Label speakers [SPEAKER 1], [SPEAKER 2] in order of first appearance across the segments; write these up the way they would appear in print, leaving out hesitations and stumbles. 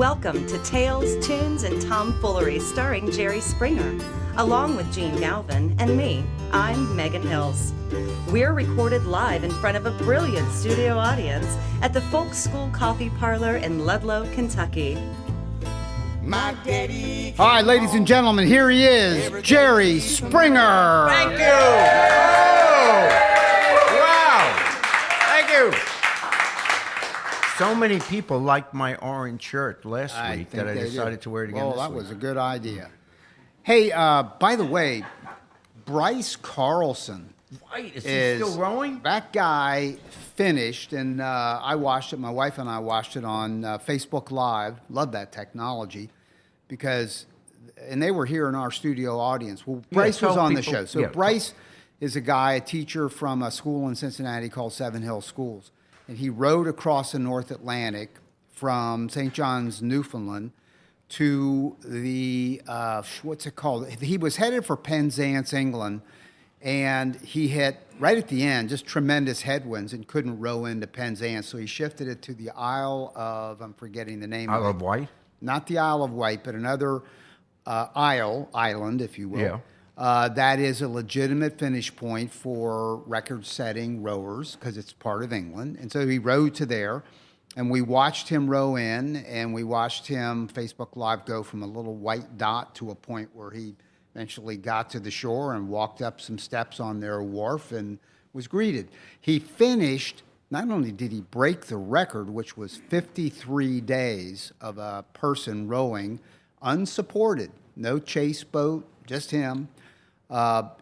[SPEAKER 1] Welcome to Tales, Tunes, and Tomfoolery starring Jerry Springer, along with Gene Galvin and me. I'm Megan Hills. We're recorded live in front of a brilliant studio audience at the Folk School Coffee Parlor in Ludlow, Kentucky.
[SPEAKER 2] My daddy.
[SPEAKER 3] All right, ladies and gentlemen, here he is, Jerry Springer.
[SPEAKER 2] Thank you. Oh, wow. Thank you. So many people liked my orange shirt last week that I decided to wear it again.
[SPEAKER 3] Well, that was a good idea. Hey, by the way, Bryce Carlson.
[SPEAKER 2] Right, is he still rowing?
[SPEAKER 3] That guy finished, and I watched it. My wife and I watched it on Facebook Live. Love that technology and they were here in our studio audience. Well, Bryce was on the show. So Bryce is a teacher from a school in Cincinnati called Seven Hills Schools. And he rowed across the North Atlantic from St. John's, Newfoundland, to the, what's it called? He was headed for Penzance, England, and he hit, right at the end, just tremendous headwinds and couldn't row into Penzance. So he shifted it to the Isle of, I'm forgetting the name of it.
[SPEAKER 2] Isle of Wight?
[SPEAKER 3] Not the Isle of Wight, but another island, if you will.
[SPEAKER 2] Yeah.
[SPEAKER 3] That is a legitimate finish point for record-setting rowers because it's part of England. And so he rowed to there, and we watched him row in, and we watched him, Facebook Live, go from a little white dot to a point where he eventually got to the shore and walked up some steps on their wharf and was greeted. He finished, not only did he break the record, which was 53 days of a person rowing unsupported, no chase boat, just him.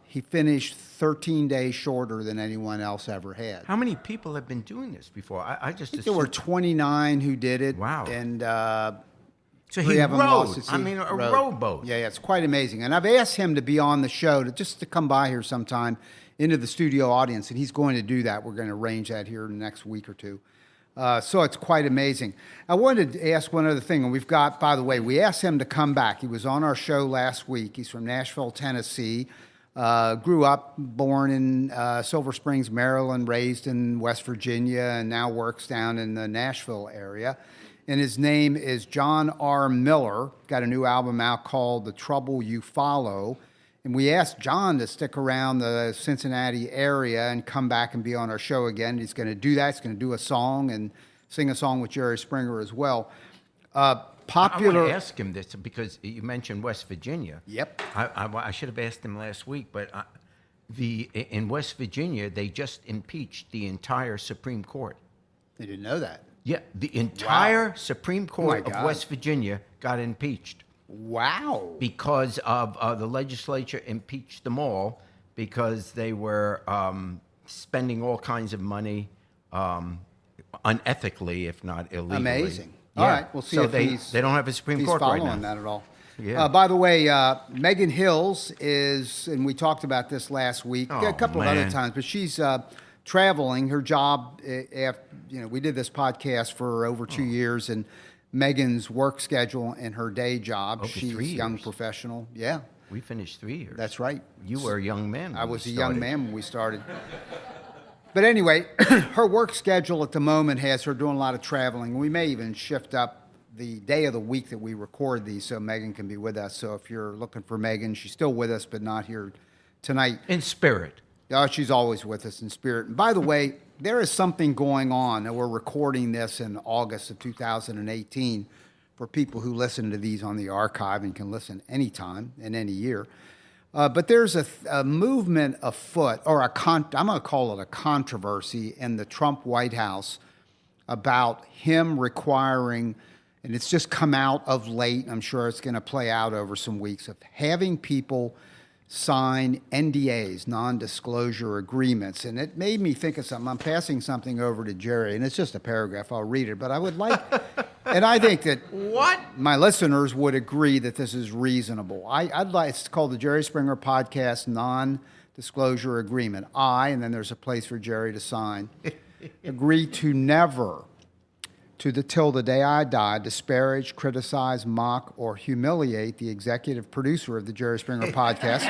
[SPEAKER 3] He finished 13 days shorter than anyone else ever had.
[SPEAKER 2] How many people have been doing this before? I just
[SPEAKER 3] think there were 29 who did it.
[SPEAKER 2] Wow.
[SPEAKER 3] And
[SPEAKER 2] so he rowed. I mean, a rowboat.
[SPEAKER 3] Yeah, it's quite amazing. And I've asked him to be on the show to come by here sometime into the studio audience, and he's going to do that. We're going to arrange that here in the next week or two. So it's quite amazing. I wanted to ask one other thing, and we've got, by the way, we asked him to come back. He was on our show last week. He's from Nashville, Tennessee. Grew up, born in Silver Springs, Maryland, raised in West Virginia, and now works down in the Nashville area. And his name is John R. Mueller. Got a new album out called The Trouble You Follow. And we asked John to stick around the Cincinnati area and come back and be on our show again. He's going to do that. He's going to do a song and sing a song with Jerry Springer as well.
[SPEAKER 2] I want to ask him this because you mentioned West Virginia.
[SPEAKER 3] Yep.
[SPEAKER 2] I should have asked him last week, but in West Virginia, they just impeached the entire Supreme Court.
[SPEAKER 3] They didn't know that.
[SPEAKER 2] Yeah, the entire Supreme Court of West Virginia got impeached.
[SPEAKER 3] Wow.
[SPEAKER 2] Because of the legislature impeached them all because they were spending all kinds of money unethically, if not illegally.
[SPEAKER 3] Amazing.
[SPEAKER 2] Yeah.
[SPEAKER 3] All right, we'll see if
[SPEAKER 2] they don't have a Supreme Court right now.
[SPEAKER 3] He's following that at all.
[SPEAKER 2] Yeah.
[SPEAKER 3] By the way, Megan Hills is, and we talked about this last week, a couple of other times, but she's traveling. Her job, we did this podcast for over 2 years, and Megan's work schedule and her day job. She's a young professional. Yeah.
[SPEAKER 2] We finished 3 years.
[SPEAKER 3] That's right.
[SPEAKER 2] You were a young man.
[SPEAKER 3] I was a young man when we started. But anyway, her work schedule at the moment has her doing a lot of traveling. We may even shift up the day of the week that we record these so Megan can be with us. So if you're looking for Megan, she's still with us, but not here tonight.
[SPEAKER 2] In spirit.
[SPEAKER 3] Oh, she's always with us in spirit. And by the way, there is something going on, and we're recording this in August of 2018 for people who listen to these on the archive and can listen anytime in any year. But there's a movement afoot, or I'm going to call it a controversy in the Trump White House about him requiring, and it's just come out of late, I'm sure it's going to play out over some weeks, of having people sign NDAs, non-disclosure agreements. And it made me think of something. I'm passing something over to Jerry, and it's just a paragraph. I'll read it. But I would like, and I think that my listeners would agree that this is reasonable. It's called the Jerry Springer Podcast Non-Disclosure Agreement. And then there's a place for Jerry to sign. Agree to never, till the day I die, disparage, criticize, mock, or humiliate the executive producer of the Jerry Springer Podcast.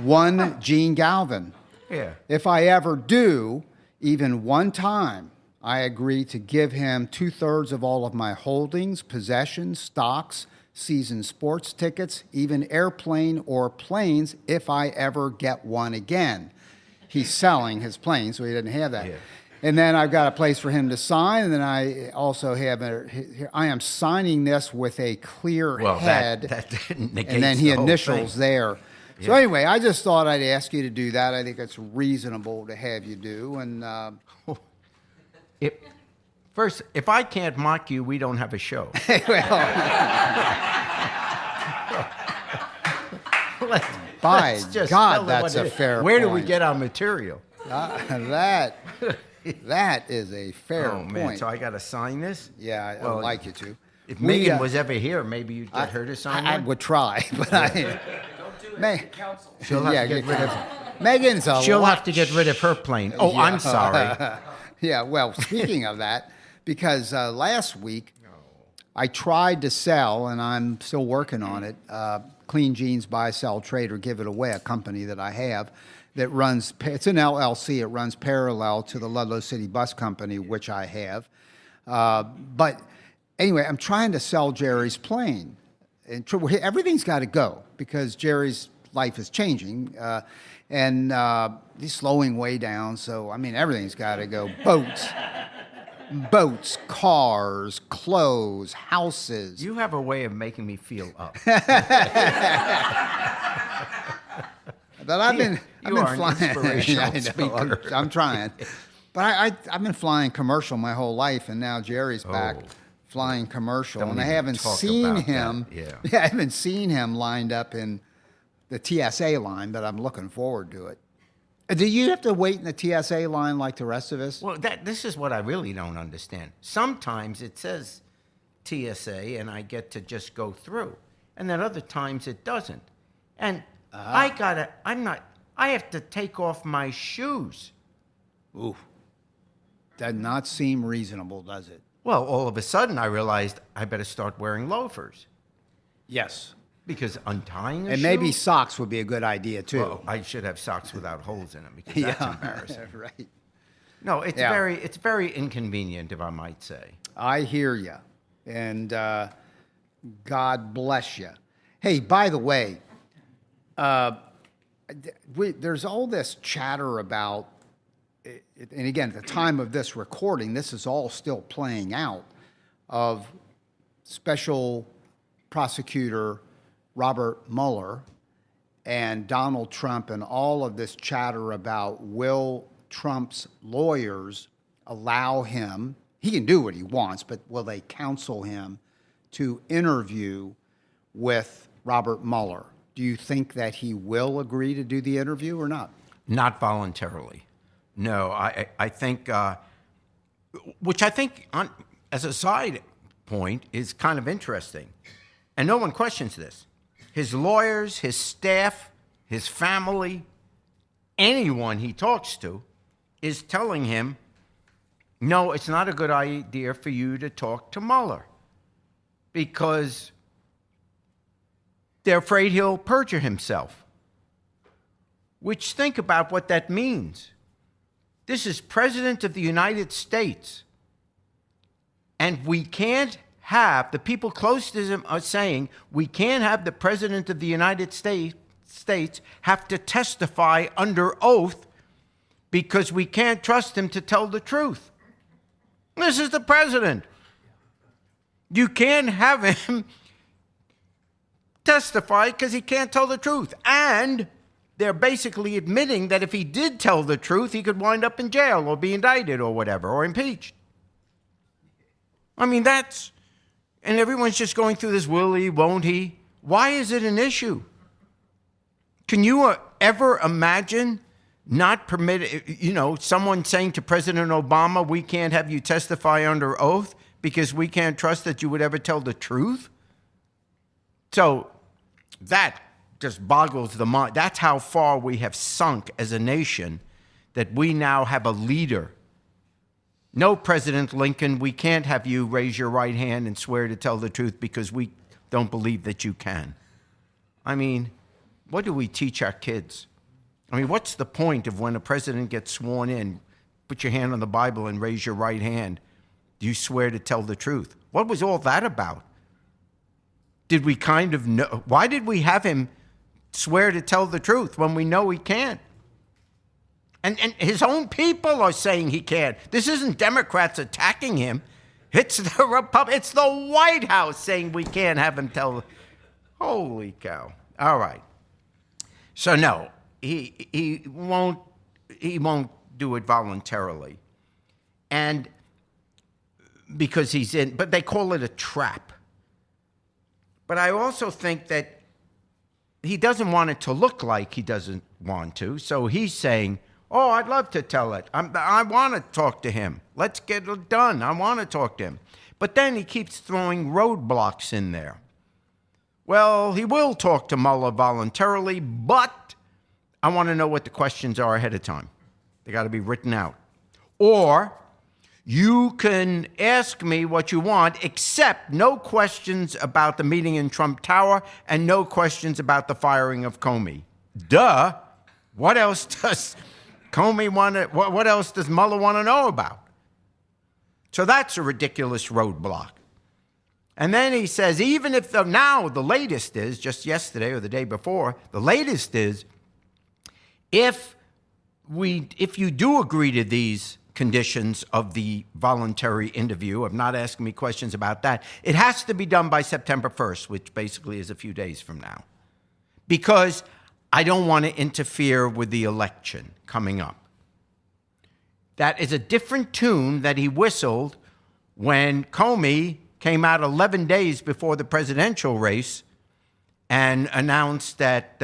[SPEAKER 3] One, Gene Galvin.
[SPEAKER 2] Yeah.
[SPEAKER 3] If I ever do, Even one time, I agreed to give him 2/3 of all of my holdings, possessions, stocks, season sports tickets, even airplane or planes if I ever get one again. He's selling his plane, so he didn't have that.
[SPEAKER 2] Yeah.
[SPEAKER 3] And then I've got a place for him to sign, and then I also have I am signing this with a clear head,
[SPEAKER 2] that negates
[SPEAKER 3] and then he
[SPEAKER 2] the whole
[SPEAKER 3] initials
[SPEAKER 2] thing.
[SPEAKER 3] there. So anyway, I just thought I'd ask you to do that. I think it's reasonable to have you do. And
[SPEAKER 2] First, if I can't mock you, we don't have a show.
[SPEAKER 3] by
[SPEAKER 2] Just
[SPEAKER 3] God,
[SPEAKER 2] tell them
[SPEAKER 3] that's
[SPEAKER 2] what
[SPEAKER 3] a
[SPEAKER 2] it is.
[SPEAKER 3] fair
[SPEAKER 2] Where do
[SPEAKER 3] point.
[SPEAKER 2] we get our material?
[SPEAKER 3] That is a fair
[SPEAKER 2] Oh, man,
[SPEAKER 3] point.
[SPEAKER 2] so I got to sign this?
[SPEAKER 3] Yeah, I'd
[SPEAKER 2] Well,
[SPEAKER 3] like you to.
[SPEAKER 2] If
[SPEAKER 3] We,
[SPEAKER 2] Megan was ever here, maybe you'd get her to sign
[SPEAKER 3] I
[SPEAKER 2] one?
[SPEAKER 3] would try, but I.
[SPEAKER 4] Don't do it.
[SPEAKER 3] May-
[SPEAKER 4] Council.
[SPEAKER 2] She'll have to get rid of
[SPEAKER 3] Megan's a
[SPEAKER 2] She'll
[SPEAKER 3] lot
[SPEAKER 2] have to get rid of her plane. Oh, I'm sorry.
[SPEAKER 3] Yeah, well, speaking of that, because last week I tried to sell, and I'm still working on it, Clean Jeans Buy, Sell, Trade, or Give It Away, a company that I have that runs, it's an LLC, it runs parallel to the Ludlow City Bus Company, which I have. But anyway, I'm trying to sell Jerry's plane. And everything's got to go because Jerry's life is changing. And he's slowing way down. So, I mean, everything's got to go. Boats, cars, clothes, houses.
[SPEAKER 2] You have a way of making me feel up.
[SPEAKER 3] But I've been
[SPEAKER 2] are an
[SPEAKER 3] flying.
[SPEAKER 2] inspirational
[SPEAKER 3] I know,
[SPEAKER 2] speaker.
[SPEAKER 3] I'm trying. But I've been flying commercial my whole life, and now Jerry's back flying commercial.
[SPEAKER 2] Don't
[SPEAKER 3] And I
[SPEAKER 2] even
[SPEAKER 3] haven't
[SPEAKER 2] talk
[SPEAKER 3] seen
[SPEAKER 2] about
[SPEAKER 3] him.
[SPEAKER 2] that.
[SPEAKER 3] Yeah, I haven't seen him lined up in the TSA line, but I'm looking forward to it. Do you have to wait in the TSA line like the rest of us?
[SPEAKER 2] Well, this is what I really don't understand. Sometimes it says TSA and I get to just go through. And then other times it doesn't. And I have to take off my shoes.
[SPEAKER 3] Ooh. Does not seem reasonable, does it?
[SPEAKER 2] Well, all of a sudden I realized I better start wearing loafers.
[SPEAKER 3] Yes.
[SPEAKER 2] Because untying a
[SPEAKER 3] And
[SPEAKER 2] shoe,
[SPEAKER 3] maybe socks would be a good idea, too.
[SPEAKER 2] well, I should have socks without holes in them because that's embarrassing.
[SPEAKER 3] Right.
[SPEAKER 2] No, it's
[SPEAKER 3] Yeah.
[SPEAKER 2] very inconvenient, if I might say.
[SPEAKER 3] I hear you. And God bless you. Hey, by the way, there's all this chatter about, and again, at the time of this recording, this is all still playing out, of special prosecutor Robert Mueller and Donald Trump and all of this chatter about will Trump's lawyers allow him, he can do what he wants, but will they counsel him to interview with Robert Mueller? Do you think that he will agree to do the interview or not?
[SPEAKER 2] Not voluntarily. No, I think, which I think as a side point is kind of interesting. And no one questions this. His lawyers, his staff, his family, anyone he talks to is telling him, no, it's not a good idea for you to talk to Mueller because they're afraid he'll perjure himself. Which, think about what that means. This is President of the United States. And we can't have, the people close to him are saying, we can't have the President of the United States have to testify under oath because we can't trust him to tell the truth. This is the President. You can't have him testify because he can't tell the truth. And they're basically admitting that if he did tell the truth, he could wind up in jail or be indicted or whatever, or impeached. I mean, and everyone's just going through this, will he, won't he? Why is it an issue? Can you ever imagine not permitting, someone saying to President Obama, we can't have you testify under oath because we can't trust that you would ever tell the truth? So that just boggles the mind. That's how far we have sunk as a nation, that we now have a leader. No, President Lincoln, we can't have you raise your right hand and swear to tell the truth because we don't believe that you can. I mean, what do we teach our kids? I mean, what's the point of when a president gets sworn in, put your hand on the Bible and raise your right hand. Do you swear to tell the truth? What was all that about? Did we kind of know? Why did we have him swear to tell the truth when we know he can't? And his own people are saying he can't. This isn't Democrats attacking him. It's it's the White House saying we can't have him tell. Holy cow. All right. So no, he won't do it voluntarily. And because he's in, but they call it a trap. But I also think that he doesn't want it to look like he doesn't want to. So he's saying, oh, I'd love to tell it. I want to talk to him. Let's get it done. I want to talk to him. But then he keeps throwing roadblocks in there. Well, he will talk to Mueller voluntarily, but I want to know what the questions are ahead of time. They got to be written out. Or you can ask me what you want, except no questions about the meeting in Trump Tower and no questions about the firing of Comey. Duh. What else does Comey want to, what else does Mueller want to know about? So that's a ridiculous roadblock. And then he says, even if now the latest is, just yesterday or the day before, the latest is, if you do agree to these conditions of the voluntary interview, of not asking me questions about that, it has to be done by September 1st, which basically is a few days from now. Because I don't want to interfere with the election coming up. That is a different tune that he whistled when Comey came out 11 days before the presidential race and announced that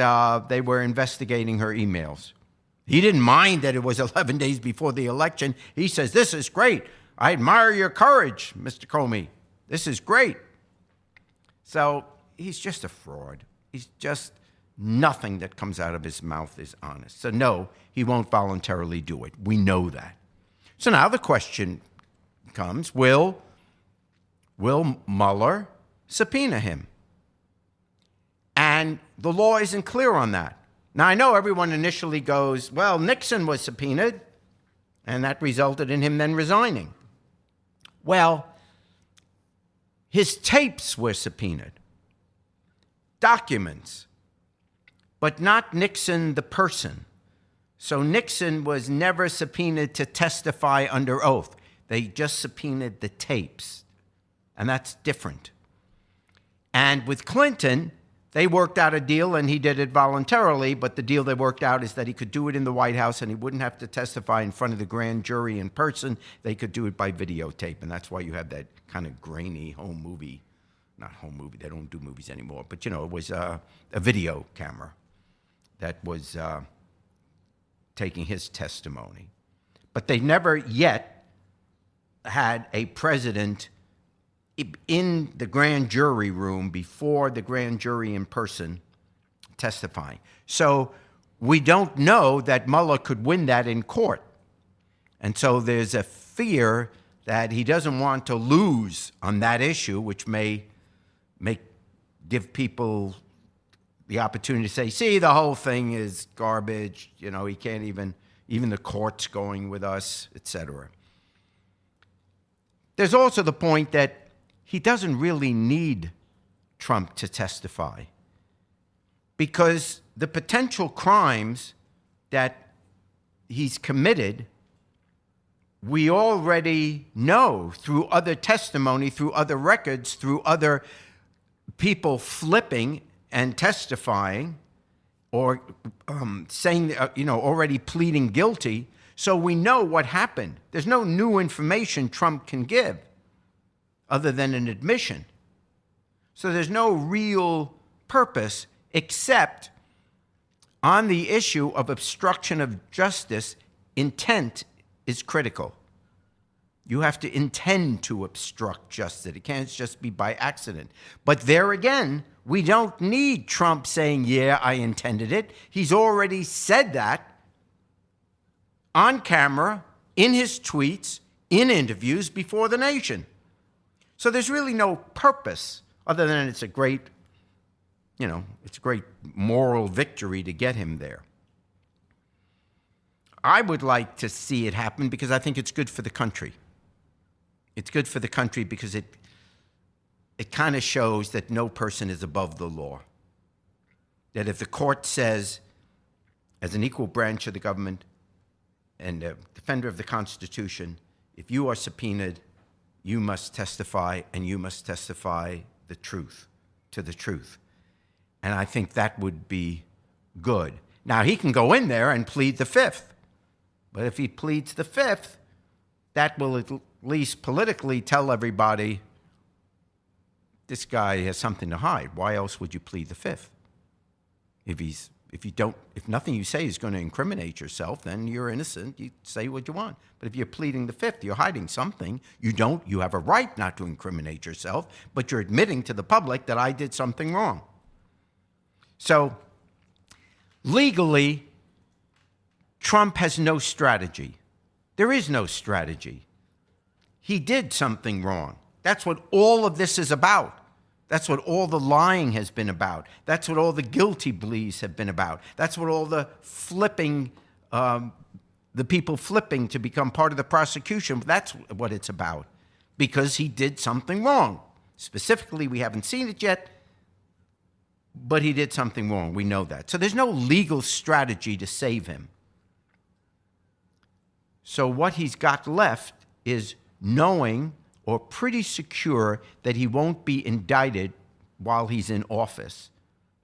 [SPEAKER 2] they were investigating her emails. He didn't mind that it was 11 days before the election. He says, this is great. I admire your courage, Mr. Comey. This is great. So he's just a fraud. He's just, nothing that comes out of his mouth is honest. So no, he won't voluntarily do it. We know that. So now the question comes, will Mueller subpoena him? And the law isn't clear on that. Now, I know everyone initially goes, well, Nixon was subpoenaed, and that resulted in him then resigning. Well, his tapes were subpoenaed, documents, but not Nixon the person. So Nixon was never subpoenaed to testify under oath. They just subpoenaed the tapes, and that's different. And with Clinton, they worked out a deal, and he did it voluntarily, but the deal they worked out is that he could do it in the White House, and he wouldn't have to testify in front of the grand jury in person. They could do it by videotape, and that's why you have that kind of grainy home movie. Not home movie, they don't do movies anymore, but, it was a video camera that was taking his testimony. But they never yet had a president in the grand jury room before the grand jury in person testifying. So we don't know that Mueller could win that in court. And so there's a fear that he doesn't want to lose on that issue, which may give people the opportunity to say, see, the whole thing is garbage. He can't even the court's going with us, etc. There's also the point that he doesn't really need Trump to testify, because the potential crimes that he's committed, we already know through other testimony, through other records, through other people flipping and testifying or saying, already pleading guilty. So we know what happened. There's no new information Trump can give other than an admission. So there's no real purpose, except on the issue of obstruction of justice, intent is critical. You have to intend to obstruct justice. It can't just be by accident. But there again, we don't need Trump saying, yeah, I intended it. He's already said that on camera, in his tweets, in interviews before the nation. So there's really no purpose other than it's a great moral victory to get him there. I would like to see it happen because I think it's good for the country. It's good for the country because it kind of shows that no person is above the law. That if the court says, as an equal branch of the government and a defender of the Constitution, if you are subpoenaed, you must testify, and you must testify the truth, to the truth. And I think that would be good. Now, he can go in there and plead the fifth. But if he pleads the fifth, that will at least politically tell everybody, this guy has something to hide. Why else would you plead the fifth? If nothing you say is going to incriminate yourself, then you're innocent. You say what you want. But if you're pleading the fifth, you're hiding something. You have a right not to incriminate yourself, but you're admitting to the public that I did something wrong. So, legally, Trump has no strategy. There is no strategy. He did something wrong. That's what all of this is about. That's what all the lying has been about. That's what all the guilty pleas have been about. That's what all the flipping, the people flipping to become part of the prosecution, that's what it's about. Because he did something wrong. Specifically, we haven't seen it yet, but he did something wrong. We know that. So there's no legal strategy to save him. So what he's got left is knowing or pretty secure that he won't be indicted while he's in office.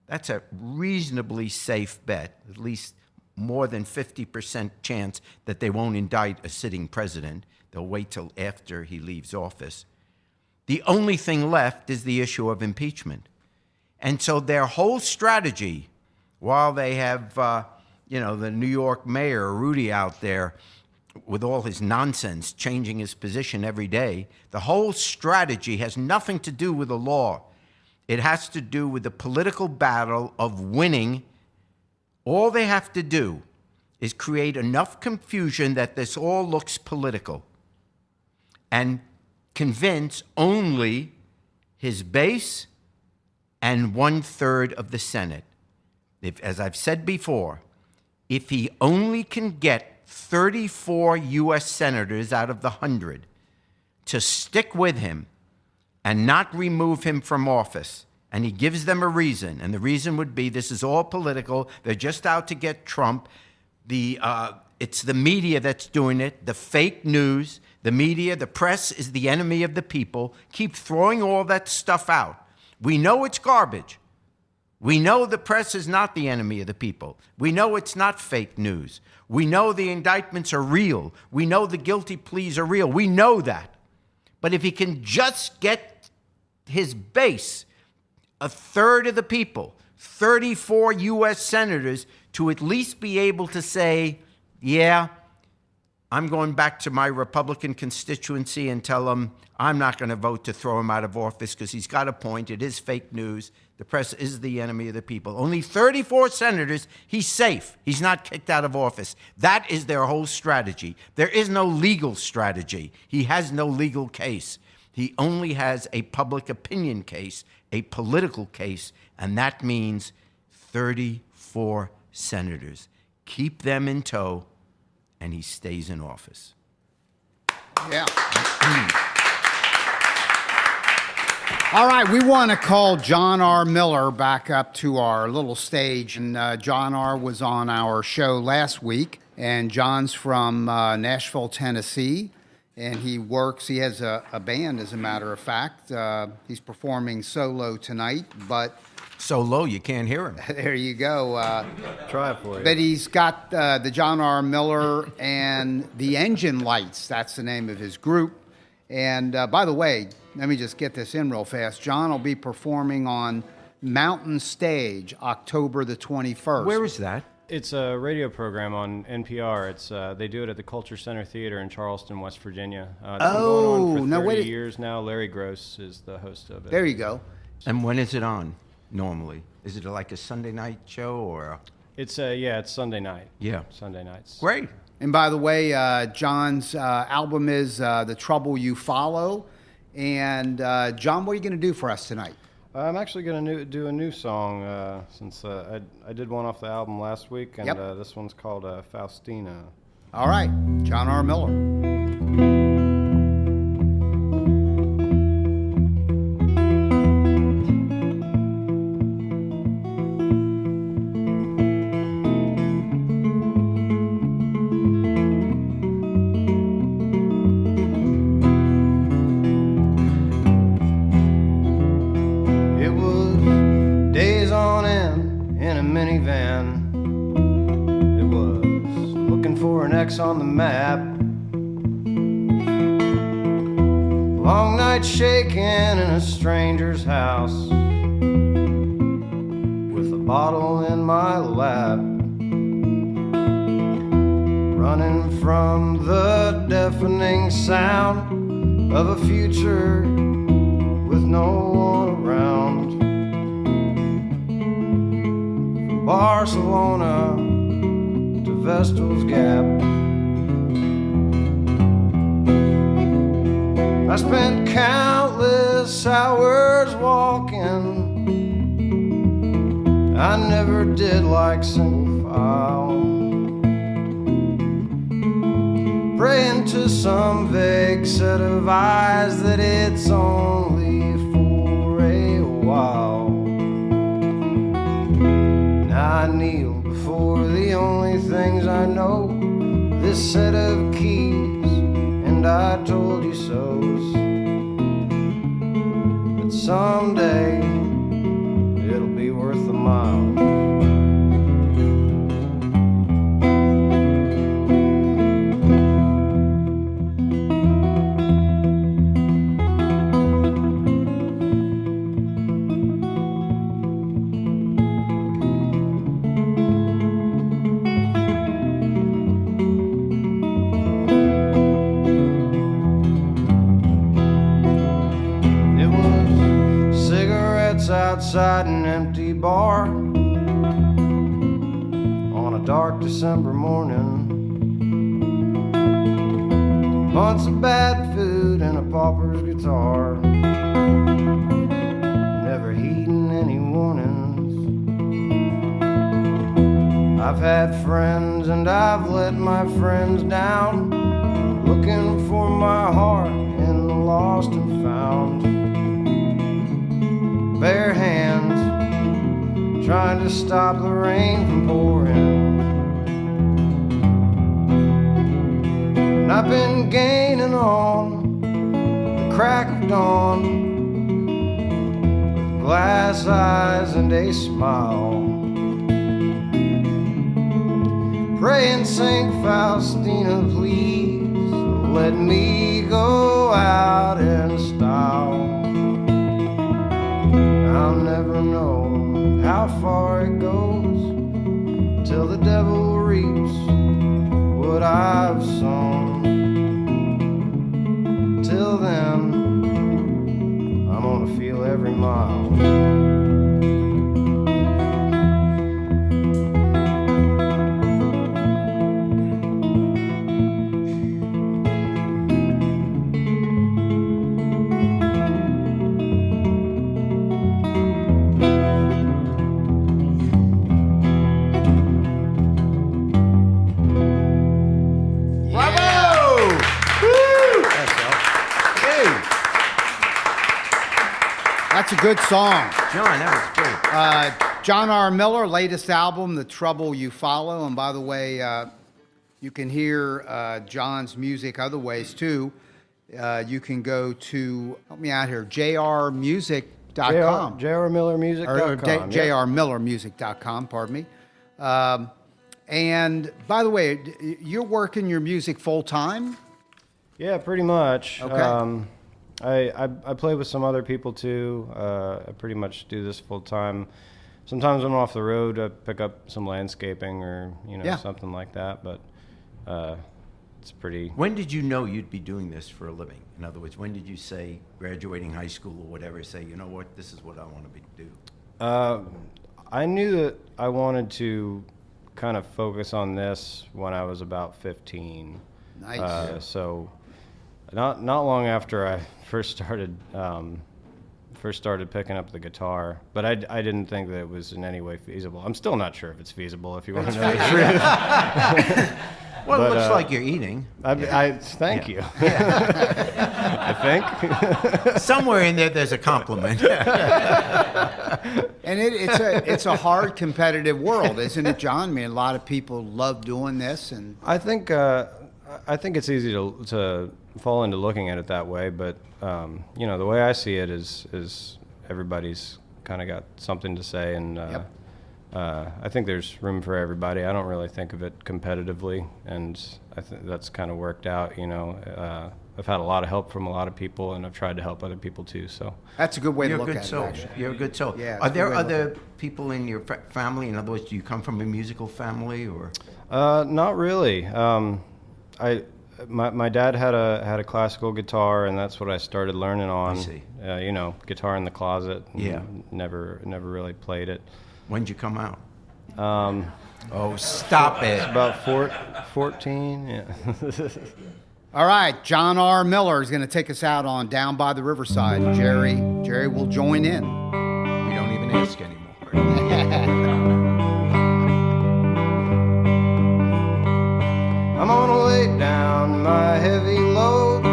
[SPEAKER 2] That's a reasonably safe bet, at least more than 50% chance that they won't indict a sitting president. They'll wait till after he leaves office. The only thing left is the issue of impeachment. And so their whole strategy, while they have, the New York mayor, Rudy, out there, with all his nonsense, changing his position every day, the whole strategy has nothing to do with the law. It has to do with the political battle of winning. All they have to do is create enough confusion that this all looks political and convince only his base and 1/3 of the Senate. As I've said before, if he only can get 34 U.S. senators out of the 100 to stick with him and not remove him from office, and he gives them a reason, and the reason would be this is all political, they're just out to get Trump, it's the media that's doing it, the fake news, the media, the press is the enemy of the people, keep throwing all that stuff out. We know it's garbage. We know the press is not the enemy of the people. We know it's not fake news. We know the indictments are real. We know the guilty pleas are real. We know that. But if he can just get his base, 1/3 of the people, 34 U.S. senators, to at least be able to say, yeah, I'm going back to my Republican constituency and tell them I'm not going to vote to throw him out of office because he's got a point. It is fake news. The press is the enemy of the people. Only 34 senators, he's safe. He's not kicked out of office. That is their whole strategy. There is no legal strategy. He has no legal case. He only has a public opinion case, a political case, and that means 34 senators. Keep them in tow, and he stays in office.
[SPEAKER 3] Yeah. All right, we want to call John R. Miller back up to our little stage. And John R. was on our show last week. And John's from Nashville, Tennessee. And he has a band, as a matter of fact. He's performing solo tonight, but...
[SPEAKER 2] So low you can't hear him.
[SPEAKER 3] There you go.
[SPEAKER 4] Try it for you.
[SPEAKER 3] But he's got the John R. Miller and the Engine Lights. That's the name of his group. And by the way, let me just get this in real fast. John will be performing on Mountain Stage October the 21st.
[SPEAKER 2] Where is that?
[SPEAKER 4] It's a radio program on NPR. It's they do it at the Culture Center Theater in Charleston, West Virginia. It's been going on for 30 years now. Larry Gross is the host of it.
[SPEAKER 3] There you go.
[SPEAKER 2] And when is it on normally? Is it like a Sunday night show or?
[SPEAKER 4] It's Sunday night.
[SPEAKER 2] Yeah.
[SPEAKER 4] Sunday nights.
[SPEAKER 2] Great.
[SPEAKER 3] And by the way, John's album is The Trouble You Follow. And John, what are you going to do for us tonight?
[SPEAKER 4] I'm actually going to do a new song since I did one off the album last week, and
[SPEAKER 3] Yep.
[SPEAKER 4] This one's called Faustina.
[SPEAKER 3] All right, John R. Miller.
[SPEAKER 4] It was days on end in a minivan. It was looking for an X on the map. Long night shaking in a stranger's house with a bottle in my lap. Running from the deafening sound of a future with no one around. From Barcelona to Vestal's Gap, I spent countless hours walking. I never did like single file, praying to some vague set of eyes that it's only for a while. Now I kneel before the only things I know, this set of keys, and I told you so's. But someday it'll be worth the mile. Outside an empty bar on a dark December morning. Months of bad food and a pauper's guitar, never heeding any warnings. I've had friends and I've let my friends down, looking for my heart in the lost and found. Bare hands, trying to stop the rain from pouring. And I've been gaining on the crack of dawn, with glass eyes and a smile, praying St. Faustina, please let me go out in style. I'll never know how far it goes till the devil reaps what I've sown. Till then, I'm gonna feel every mile.
[SPEAKER 3] That's a good song.
[SPEAKER 2] John, that was great.
[SPEAKER 3] John R. Miller, latest album, The Trouble You Follow. And by the way, you can hear John's music other ways too. You can go to, help me out here, jrmusic.com.
[SPEAKER 4] jrmillermusic.com.
[SPEAKER 3] jrmillermusic.com, pardon me. And by the way, you're working your music full time?
[SPEAKER 4] Yeah, pretty much.
[SPEAKER 3] Okay.
[SPEAKER 4] I play with some other people too. I pretty much do this full time. Sometimes when I'm off the road, I pick up some landscaping or something like that. But it's pretty.
[SPEAKER 2] When did you know you'd be doing this for a living? In other words, when did you say, graduating high school or whatever, say, you know what, this is what I want to do?
[SPEAKER 4] I knew that I wanted to kind of focus on this when I was about 15.
[SPEAKER 3] Nice.
[SPEAKER 4] So not long after I first started picking up the guitar, but I didn't think that it was in any way feasible. I'm still not sure if it's feasible, if you want to know the truth.
[SPEAKER 2] Well,
[SPEAKER 4] But,
[SPEAKER 2] it looks like you're eating.
[SPEAKER 4] Thank you. I think.
[SPEAKER 2] Somewhere in there's a compliment.
[SPEAKER 3] And it's a hard competitive world, isn't it, John? I mean, a lot of people love doing this, and
[SPEAKER 4] I think it's easy to fall into looking at it that way, but the way I see it is everybody's kind of got something to say, and I think there's room for everybody. I don't really think of it competitively, and I think that's kind of worked out. I've had a lot of help from a lot of people, and I've tried to help other people too. So
[SPEAKER 3] that's a good way to
[SPEAKER 2] You're a
[SPEAKER 3] look
[SPEAKER 2] good
[SPEAKER 3] at
[SPEAKER 2] soul.
[SPEAKER 3] it. Actually.
[SPEAKER 2] You're a good soul.
[SPEAKER 3] Yeah,
[SPEAKER 2] Are there other people in your family? In other words, do you come from a musical family, or?
[SPEAKER 4] Not really. My dad had a classical guitar, and that's what I started learning on.
[SPEAKER 2] I see.
[SPEAKER 4] Guitar in the closet.
[SPEAKER 2] Yeah.
[SPEAKER 4] Never really played it.
[SPEAKER 2] When'd you come out?
[SPEAKER 4] Oh,
[SPEAKER 2] stop it!
[SPEAKER 4] About 14. Yeah.
[SPEAKER 3] All right, John R. Miller is going to take us out on Down by the Riverside. Jerry will join in.
[SPEAKER 2] We don't even ask anymore.
[SPEAKER 4] I'm gonna lay down my heavy load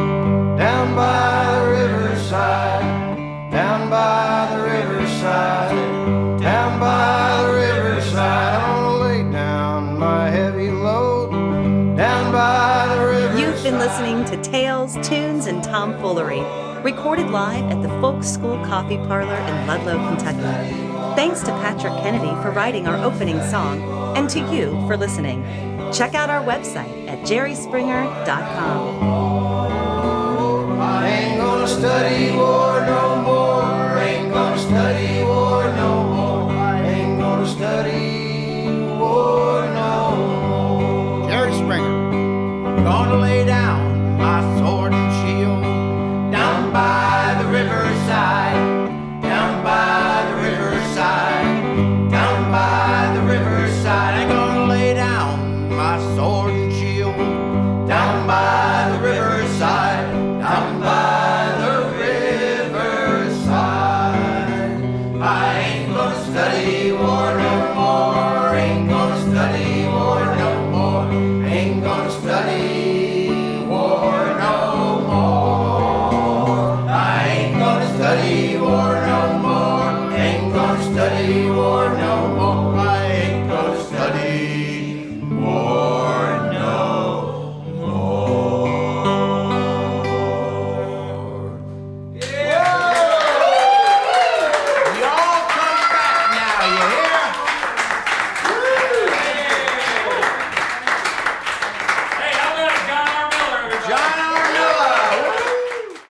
[SPEAKER 4] down by the riverside, down by the riverside, down by the riverside. I'm gonna lay down my heavy load down by the riverside.
[SPEAKER 1] You've been listening to Tales, Tunes, and Tomfoolery, recorded live at the Folk School Coffee Parlor in Ludlow, Kentucky. Thanks to Patrick Kennedy for writing our opening song, and to you for listening. Check out our website at jerryspringer.com.
[SPEAKER 4] I ain't gonna study war no